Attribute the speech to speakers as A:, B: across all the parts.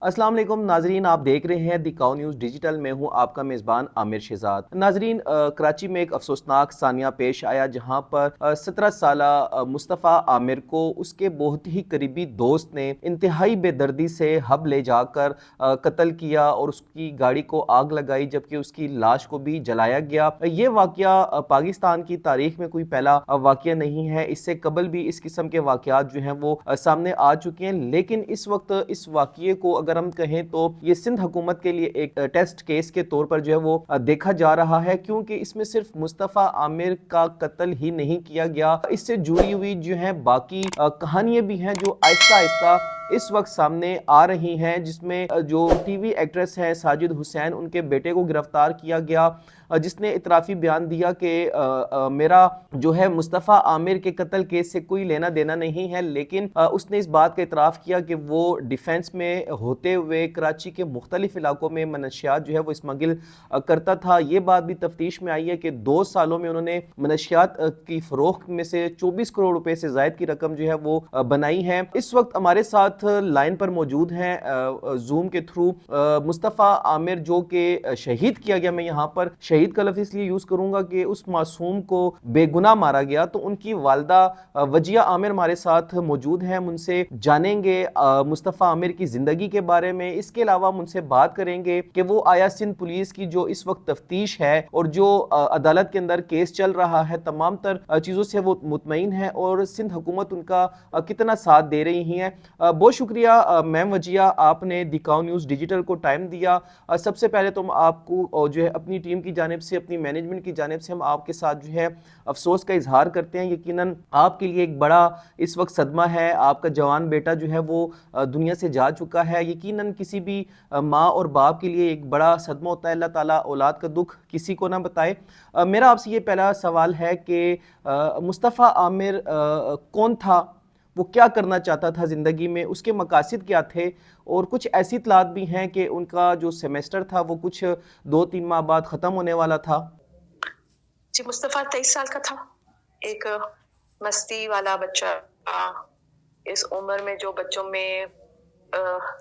A: अस्सलाम वालेकुम नाजरीन, आप देख रहे हैं दी काउ न्यूज़ डिजिटल में हूं आपका मेज़बान आमिर शहजाद। नाजरीन, कराची में एक अफसोसनाक सानिया पेश आया जहां पर 17 साला मुस्तफ़ा आमिर को उसके बहुत ही करीबी दोस्त ने इंतहाई बेदर्दी से हब ले जाकर कत्ल किया और उसकी गाड़ी को आग लगाई, जबकि उसकी लाश को भी जलाया गया। ये वाक़या पाकिस्तान की तारीख में कोई पहला वाक़या नहीं है। इससे कबल भी इस किस्म के वाक़यात जो हैं वो सामने आ चुके हैं, लेकिन इस वक्त इस वाक़ये को अगर हम कहें तो ये सिंध हुकूमत के लिए एक टेस्ट केस के तौर पर जो है वो देखा जा रहा है, क्योंकि इसमें सिर्फ मुस्तफ़ा आमिर का कत्ल ही नहीं किया गया, इससे जुड़ी हुई जो है बाकी कहानियां भी हैं जो आहिस्ता आहिस्ता इस वक्त सामने आ रही हैं, जिसमें जो टीवी एक्ट्रेस है साजिद हुसैन, उनके बेटे को गिरफ्तार किया गया, जिसने इतराफ़ी बयान दिया कि मेरा जो है मुस्तफ़ा आमिर के कत्ल केस से कोई लेना देना नहीं है, लेकिन उसने इस बात का इतराफ़ किया कि वो डिफेंस में होते हुए कराची के मुख्तलिफ इलाकों में मनशियात जो है वो स्मगल करता था। ये बात भी तफ्तीश में आई है कि 2 सालों में उन्होंने मनशियात की फ़रोख्त में से 24 करोड़ रुपए से ज़ायद की रकम जो है वो बनाई है। इस वक्त हमारे साथ लाइन पर मौजूद हैं जूम के थ्रू मुस्तफ़ा आमिर, जो कि शहीद किया गया। मैं यहाँ पर शहीद का लफ्ज़ इसलिए यूज़ करूँगा कि उस मासूम को बेगुनाह मारा गया। तो उनकी वालदा वजिया आमिर हमारे साथ मौजूद हैं, उनसे जानेंगे मुस्तफ़ा आमिर की ज़िंदगी के बारे में। इसके अलावा उनसे बात करेंगे कि वो आया सिंध पुलिस की जो इस वक्त तफ्तीश है और जो अदालत के अंदर केस चल रहा है, तमाम तर चीज़ों से वो मुतमईन है और सिंध हुकूमत उनका कितना साथ दे रही है। बहुत शुक्रिया मैम वजिया, आपने दी काउ न्यूज़ डिजिटल को टाइम दिया। सबसे पहले तो आपको जो है अपनी टीम की जानिब से, अपनी मैनेजमेंट की जानिब से हम आपके साथ जो है अफसोस का इजहार करते हैं। यकीनन आपके लिए एक बड़ा इस वक्त सदमा है, आपका जवान बेटा जो है वो दुनिया से जा चुका है। यकीनन किसी भी माँ और बाप के लिए एक बड़ा सदमा होता है। अल्लाह ताला औलाद का दुख किसी को ना बताए। मेरा आपसे ये पहला सवाल है कि मुस्तफ़ा आमिर कौन था, वो क्या करना चाहता था ज़िंदगी में, उसके मकासद क्या थे, और कुछ ऐसी इतलात भी हैं कि उनका जो सेमेस्टर था वो कुछ 2-3 माह बाद ख़त्म होने वाला था।
B: जी, मुस्तफ़ा 23 साल का था, एक मस्ती वाला बच्चा। इस उम्र में जो बच्चों में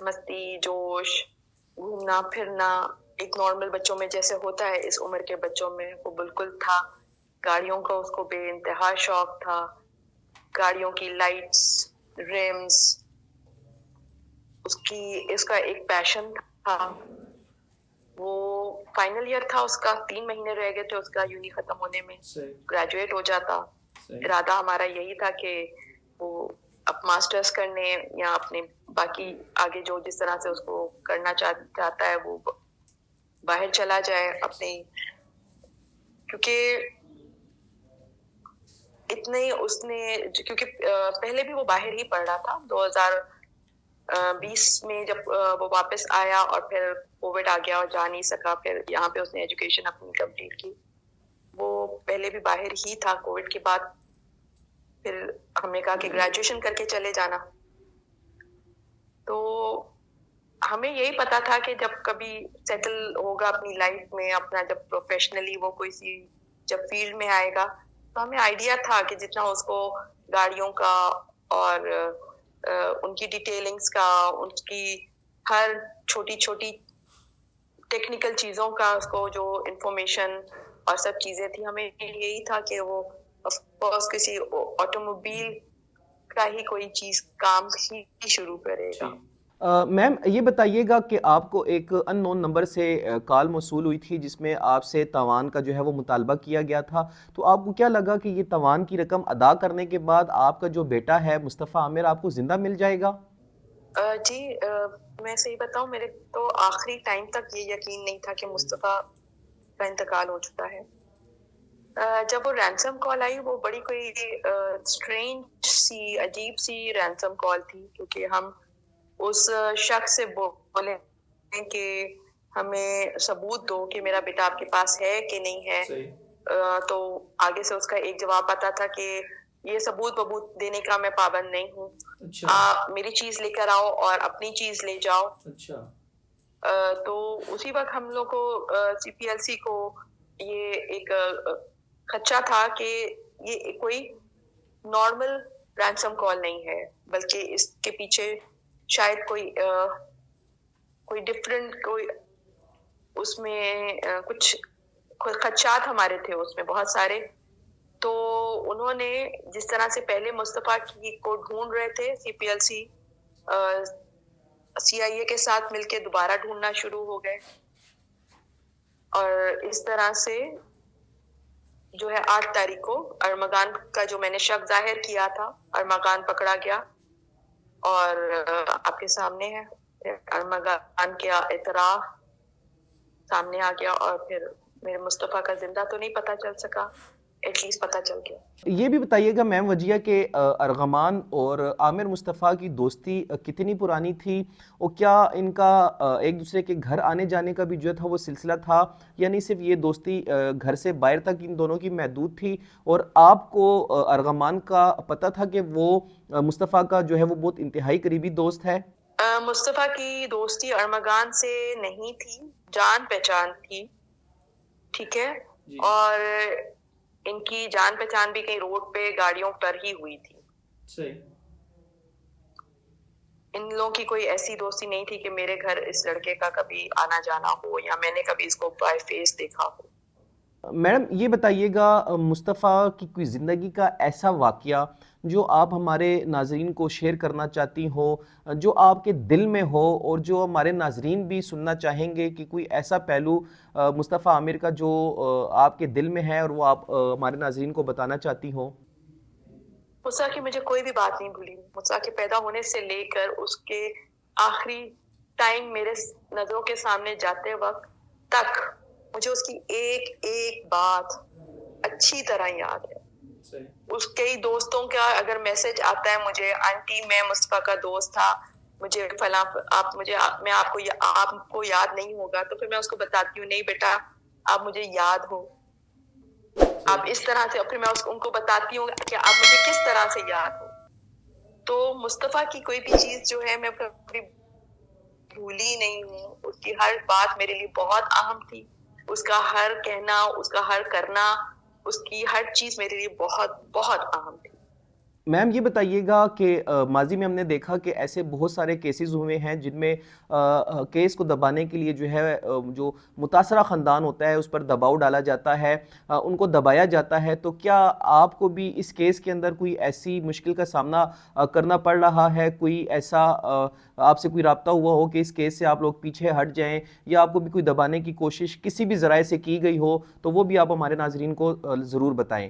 B: मस्ती, जोश, घूमना फिरना एक नॉर्मल बच्चों में जैसे होता है, इस उम्र के बच्चों में वो बिल्कुल था। गाड़ियों का उसको बेइंतहा शौक था, गाड़ियों की लाइट्स, रिम्स, इसका एक पैशन था। वो फाइनल ईयर था उसका, 3 महीने रह गए थे उसका यूनी खत्म होने में, ग्रेजुएट हो जाता। इरादा हमारा यही था कि वो अब मास्टर्स करने या अपने बाकी आगे जो जिस तरह से उसको करना चाहता है वो बाहर चला जाए अपने, क्योंकि इतने उसने, क्योंकि पहले भी वो बाहर ही पढ़ रहा था। 2020 में जब वो वापस आया और फिर कोविड आ गया और जा नहीं सका, फिर यहाँ पे उसने एजुकेशन अपनी कंप्लीट की। वो पहले भी बाहर ही था। कोविड के बाद फिर हमने कहा कि ग्रेजुएशन करके चले जाना। तो हमें यही पता था कि जब कभी सेटल होगा अपनी लाइफ में, अपना जब प्रोफेशनली वो कोई सी जब फील्ड में आएगा, तो हमें आइडिया था कि जितना उसको गाड़ियों का और उनकी डिटेलिंग्स का, उनकी हर छोटी छोटी टेक्निकल चीज़ों का उसको जो इंफॉर्मेशन और सब चीज़ें थी, हमें यही था कि वो ऑफ कोर्स किसी ऑटोमोबाइल का ही कोई चीज़ काम ही शुरू करेगा।
A: मैम ये बताइएगा कि आपको एक अननोन नंबर से कॉल मौसूल हुई थी जिसमें आपसे तावान का जो है वो मुतालबा किया गया था, तो आपको क्या लगा कि ये तावान की रकम अदा करने के बाद आपका जो बेटा है मुस्तफ़ा आमिर आपको ज़िंदा मिल जाएगा?
B: जी, मैं सही बताऊं, मेरे तो आखिरी टाइम तक ये यकीन नहीं था कि मुस्तफ़ा का इंतकाल हो चुका है। जब वो रैंसम कॉल आई, वो बड़ी कोई स्ट्रेंज सी, अजीब सी रैंसम कॉल थी, क्योंकि हम उस शख्स से बोले कि हमें सबूत दो कि मेरा बेटा आपके पास है कि नहीं है। तो आगे से उसका एक जवाब आता था कि ये सबूत वबूत देने का मैं पाबंद नहीं हूँ। अच्छा। मेरी चीज लेकर आओ और अपनी चीज ले जाओ। अच्छा। तो उसी वक्त हम लोग को सीपीएलसी को ये एक खदशा था कि ये कोई नॉर्मल रैंसम कॉल नहीं है, बल्कि इसके पीछे शायद कोई कोई डिफरेंट कोई उसमें कुछ खदशात हमारे थे उसमें बहुत सारे। तो उन्होंने जिस तरह से पहले मुस्तफ़ा की को ढूंढ रहे थे, CPLC CIA के साथ मिलके दोबारा ढूंढना शुरू हो गए, और इस तरह से जो है 8 तारीख को अरमगान का जो मैंने शक जाहिर किया था, अरमगान पकड़ा गया और आपके सामने है अरमगान का इतराफ सामने आ गया, और फिर मेरे मुस्तफ़ा का जिंदा तो नहीं पता चल सका, एटलीस्ट पता चल गया।
A: ये भी बताइएगा मैम वजिया के अरगमान और आमिर मुस्तफ़ा की दोस्ती कितनी पुरानी थी, और क्या इनका एक दूसरे के घर आने जाने का भी जो था वो सिलसिला था, यानी सिर्फ ये दोस्ती घर से बाहर तक इन दोनों की महदूद थी? और आपको अरगमान का पता था कि वो मुस्तफ़ा का जो है वो बहुत इंतहाई करीबी दोस्त है?
B: मुस्तफ़ा की दोस्ती अरमगान से नहीं थी, जान पहचान थी, ठीक है, और इनकी जान पहचान भी कहीं रोड पे गाड़ियों पर ही हुई थी।
C: सही।
B: इन लोगों की कोई ऐसी दोस्ती नहीं थी कि मेरे घर इस लड़के का कभी आना जाना हो या मैंने कभी इसको बाय फेस देखा हो।
A: मैडम ये बताइएगा, मुस्तफ़ा की कोई ज़िंदगी का ऐसा वाक़या जो आप हमारे नाज़रीन को शेयर करना चाहती हो, जो आपके दिल में हो, और जो हमारे नाज़रीन भी सुनना चाहेंगे कि कोई ऐसा पहलू मुस्तफ़ा आमिर का जो आपके दिल में है और वो आप हमारे नाज़रीन को बताना चाहती हो?
B: मुस्ता की मुझे कोई भी बात नहीं भूली। मुस्ता के पैदा होने से लेकर उसके आखिरी टाइम मेरे नज़रों के सामने जाते वक्त तक मुझे उसकी एक एक बात अच्छी तरह याद है। उसके ही दोस्तों का अगर मैसेज आता है मुझे, आंटी मैं मुस्तफ़ा का दोस्त था, मुझे फला आप मुझे मैं आपको याद नहीं होगा, तो फिर मैं उसको बताती हूँ नहीं बेटा आप मुझे याद हो, आप इस तरह से, फिर मैं उनको बताती हूँ कि आप मुझे किस तरह से याद हो। तो मुस्तफ़ा की कोई भी चीज जो है मैं कभी भूली नहीं हूँ। उसकी हर बात मेरे लिए बहुत अहम थी, उसका हर कहना, उसका हर करना, उसकी हर चीज मेरे लिए बहुत बहुत अहम थी।
A: मैम ये बताइएगा कि माजी में हमने देखा कि ऐसे बहुत सारे केसेस हुए हैं जिनमें केस को दबाने के लिए जो है जो मुतासरा ख़ानदान होता है उस पर दबाव डाला जाता है, उनको दबाया जाता है। तो क्या आपको भी इस केस के अंदर कोई ऐसी मुश्किल का सामना करना पड़ रहा है? कोई ऐसा आपसे कोई राब्ता हुआ हो कि इस केस से आप लोग पीछे हट जाएं, या आपको भी कोई दबाने की कोशिश किसी भी ज़राए से की गई हो, तो वो भी आप हमारे नाज़रीन को ज़रूर बताएं।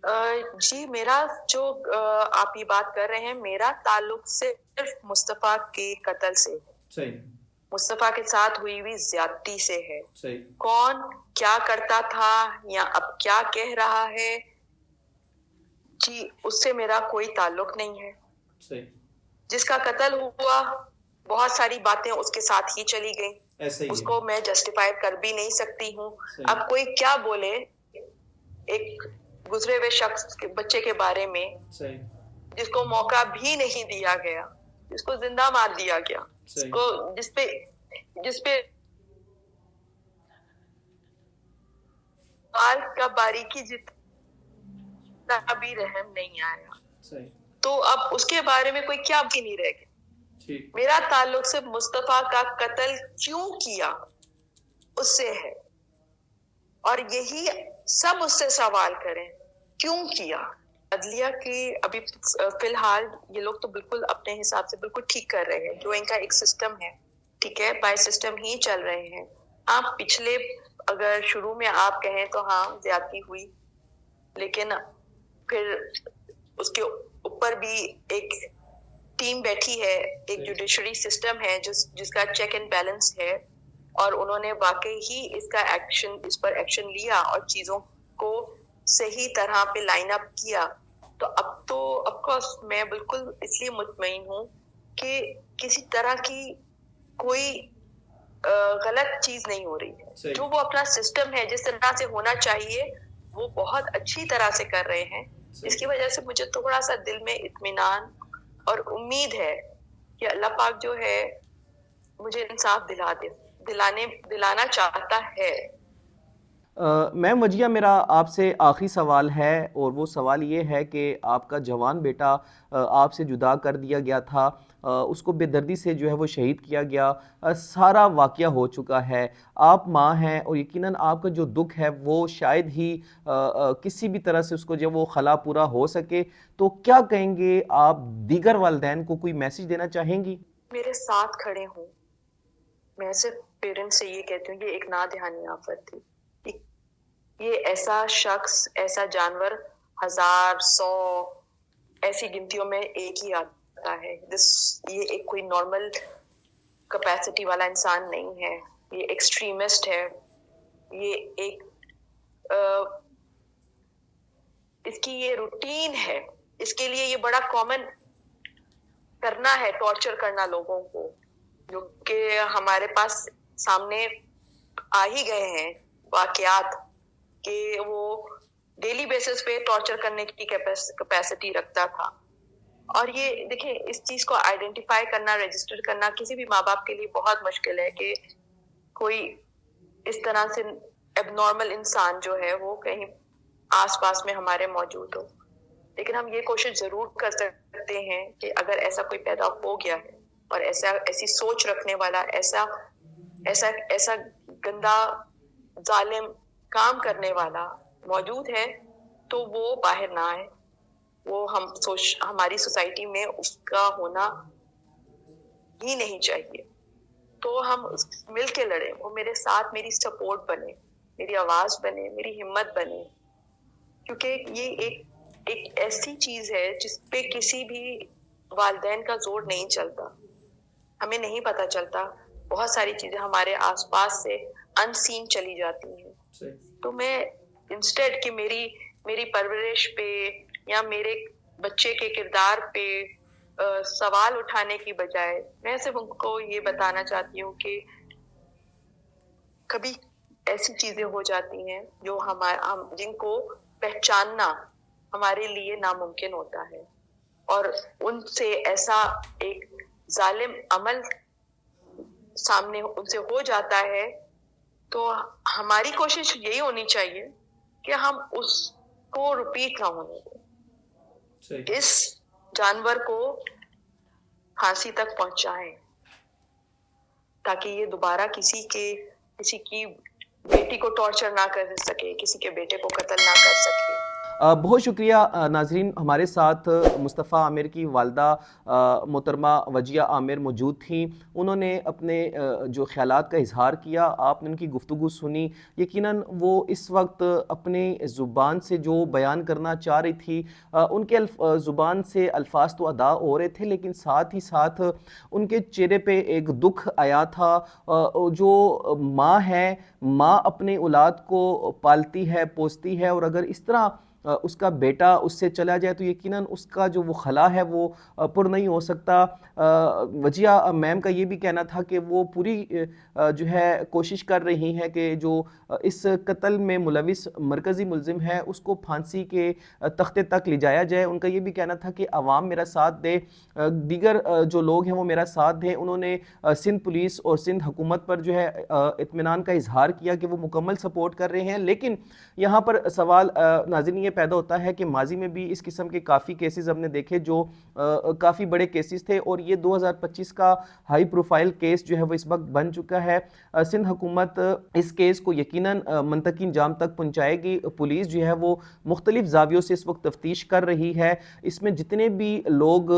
B: जी मेरा जो आप ये बात कर रहे हैं, मेरा ताल्लुक सिर्फ मुस्तफ़ा के कत्ल से है।
C: सही।
B: मुस्तफ़ा के साथ हुई हुई ज्यादती से है।
C: सही।
B: कौन क्या करता था या अब क्या कह रहा है, जी उससे मेरा कोई ताल्लुक नहीं है।
C: सही।
B: जिसका कत्ल हुआ बहुत सारी बातें उसके साथ ही चली गई,
C: ऐसे ही
B: उसको मैं जस्टिफाई कर भी नहीं सकती हूँ। अब कोई क्या बोले एक गुजरे हुए शख्स के बच्चे के बारे में,
C: सही।
B: जिसको मौका भी नहीं दिया गया, जिसको जिंदा मार दिया गया, जिसको जिसपे बाल का बारीकी जितना भी रहम नहीं आया।
C: सही।
B: तो अब उसके बारे में कोई क्या भी नहीं रह गया।
C: ठीक।
B: मेरा ताल्लुक सिर्फ मुस्तफ़ा का कत्ल क्यों किया उससे है, और यही सब उससे सवाल करें क्यों किया। अदलिया की अभी फिलहाल ये लोग तो बिल्कुल अपने हिसाब से बिल्कुल ठीक कर रहे हैं, जो इनका एक सिस्टम है, ठीक है, बाय सिस्टम ही चल रहे हैं। आप पिछले अगर शुरू में आप कहें तो हाँ ज्यादती हुई, लेकिन फिर उसके ऊपर भी एक टीम बैठी है, एक जुडिशरी सिस्टम है जिसका चेक एंड बैलेंस है, और उन्होंने वाकई ही इस पर एक्शन लिया और चीजों को सही तरह पे लाइन अप किया। तो अब तो ऑफ कोर्स मैं बिल्कुल इसलिए मुतमईन हूँ कि किसी तरह की कोई गलत चीज नहीं हो रही है। जो वो अपना सिस्टम है जिस तरह से होना चाहिए वो बहुत अच्छी तरह से कर रहे हैं, इसकी वजह से मुझे थोड़ा सा दिल में इत्मीनान और उम्मीद है कि अल्लाह पाक जो है मुझे इंसाफ दिलाना चाहता है।
A: मैम वजिया मेरा आपसे आखिरी सवाल है, और वो सवाल ये है कि आपका जवान बेटा आपसे जुदा कर दिया गया था, اس کو بے دردی سے جو ہے وہ شہید کیا گیا، سارا واقعہ ہو چکا ہے، آپ ماں ہیں اور یقیناً آپ کا جو دکھ ہے وہ شاید ہی کسی بھی طرح سے اس کو جو وہ خلا پورا ہو سکے، تو کیا کہیں گے آپ دیگر والدین کو، کوئی میسج دینا چاہیں گی؟
B: میرے ساتھ کھڑے ہوں. میں صرف پیرنٹس سے یہ کہتی ہوں کہ ایک نادہانی آفت تھی. یہ ایسا شخص، ایسا جانور 1000 100 ایسی گنتیوں میں ایک ہی آتا ہے. یہ ایک کوئی نارمل کیپیسٹی والا انسان نہیں ہے، یہ ایکسٹریمسٹ ہے. یہ ایک اس کی یہ روٹین ہے، اس کے لیے یہ بڑا کامن کرنا ہے، ٹارچر کرنا لوگوں کو، جو کہ ہمارے پاس سامنے آ ہی گئے ہیں واقعات کہ وہ ڈیلی بیسس پہ ٹارچر کرنے کی کیپیسٹی رکھتا تھا. اور یہ دیکھیں، اس چیز کو آئیڈینٹیفائی کرنا، رجسٹر کرنا کسی بھی ماں باپ کے لیے بہت مشکل ہے کہ کوئی اس طرح سے اب نارمل انسان جو ہے وہ کہیں آس پاس میں ہمارے موجود ہو. لیکن ہم یہ کوشش ضرور کر سکتے ہیں کہ اگر ایسا کوئی پیدا ہو گیا ہے اور ایسی سوچ رکھنے والا، ایسا گندا ظالم کام کرنے والا موجود ہے تو وہ باہر نہ آئے. وہ ہماری سوسائٹی میں اس کا ہونا ہی نہیں چاہیے. تو ہم مل کے لڑیں، وہ میرے ساتھ میری سپورٹ بنے، میری آواز بنے، میری ہمت بنے. کیونکہ یہ ایک ایسی چیز ہے جس پہ کسی بھی والدین کا زور نہیں چلتا. ہمیں نہیں پتا چلتا، بہت ساری چیزیں ہمارے آس پاس سے ان سین چلی جاتی ہیں. تو میں انسٹیڈ کہ میری پرورش پہ یا میرے بچے کے کردار پہ سوال اٹھانے کی بجائے میں صرف ان کو یہ بتانا چاہتی ہوں کہ کبھی ایسی چیزیں ہو جاتی ہیں جو جن کو پہچاننا ہمارے لیے ناممکن ہوتا ہے، اور ان سے ایسا ایک ظالم عمل سامنے ان سے ہو جاتا ہے تو ہماری کوشش یہی ہونی چاہیے کہ ہم اس کو رپیٹ نہ ہونے دیں، اس جانور کو پھانسی تک پہنچائیں تاکہ یہ دوبارہ کسی کی بیٹی کو ٹارچر نہ کر سکے، کسی کے بیٹے کو قتل نہ کر سکے.
A: بہت شکریہ ناظرین. ہمارے ساتھ مصطفیٰ عامر کی والدہ محترمہ وجیہ عامر موجود تھیں. انہوں نے اپنے جو خیالات کا اظہار کیا، آپ نے ان کی گفتگو سنی. یقیناً وہ اس وقت اپنے زبان سے جو بیان کرنا چاہ رہی تھی، ان کے زبان سے الفاظ تو ادا ہو رہے تھے، لیکن ساتھ ہی ساتھ ان کے چہرے پہ ایک دکھ آیا تھا. جو ماں ہے، ماں اپنے اولاد کو پالتی ہے، پوستی ہے، اور اگر اس طرح اس کا بیٹا اس سے چلا جائے تو یقیناً اس کا جو وہ خلا ہے وہ پر نہیں ہو سکتا. وجیہ میم کا یہ بھی کہنا تھا کہ وہ پوری جو ہے کوشش کر رہی ہیں کہ جو اس قتل میں ملوث مرکزی ملزم ہے اس کو پھانسی کے تختے تک لے جایا جائے. ان کا یہ بھی کہنا تھا کہ عوام میرا ساتھ دے، دیگر جو لوگ ہیں وہ میرا ساتھ دیں. انہوں نے سندھ پولیس اور سندھ حکومت پر جو ہے اطمینان کا اظہار کیا کہ وہ مکمل سپورٹ کر رہے ہیں. لیکن یہاں پر سوال ناظرین یہ پیدا ہوتا ہے کہ ماضی میں بھی اس قسم کے کافی کیسز ہم نے دیکھے جو کافی بڑے کیسز تھے، اور یہ 2025 کا ہائی پروفائل کیس جو ہے وہ اس وقت بن چکا ہے. سندھ حکومت اس کیس کو یقیناً منطقی انجام تک پہنچائے گی. پولیس جو ہے وہ مختلف زاویوں سے اس وقت تفتیش کر رہی ہے. اس میں جتنے بھی لوگ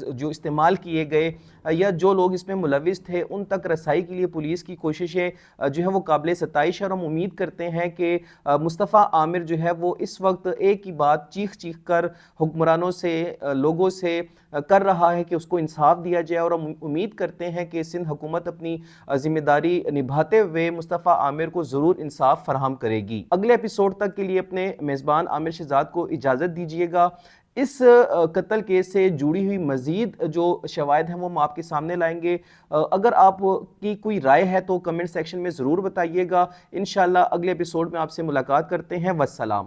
A: جو استعمال کیے گئے یا جو لوگ اس میں ملوث تھے ان تک رسائی کے لیے پولیس کی کوششیں جو ہے وہ قابل ستائش ہے. اور ہم امید کرتے ہیں کہ مصطفیٰ عامر جو ہے وہ اس وقت ایک ہی بات چیخ چیخ کر حکمرانوں سے، لوگوں سے کر رہا ہے کہ اس کو انصاف دیا جائے. اور ہم امید کرتے ہیں کہ سندھ حکومت اپنی ذمہ داری نبھاتے ہوئے مصطفیٰ عامر کو ضرور انصاف فراہم کرے گی. اگلے ایپیسوڈ تک کے لیے اپنے میزبان عامر شہزاد کو اجازت دیجیے گا. اس قتل کیس سے جڑی ہوئی مزید جو شواہد ہیں وہ ہم آپ کے سامنے لائیں گے. اگر آپ کی کوئی رائے ہے تو کمنٹ سیکشن میں ضرور بتائیے گا. انشاءاللہ اگلے ایپیسوڈ میں آپ سے ملاقات کرتے ہیں. والسلام.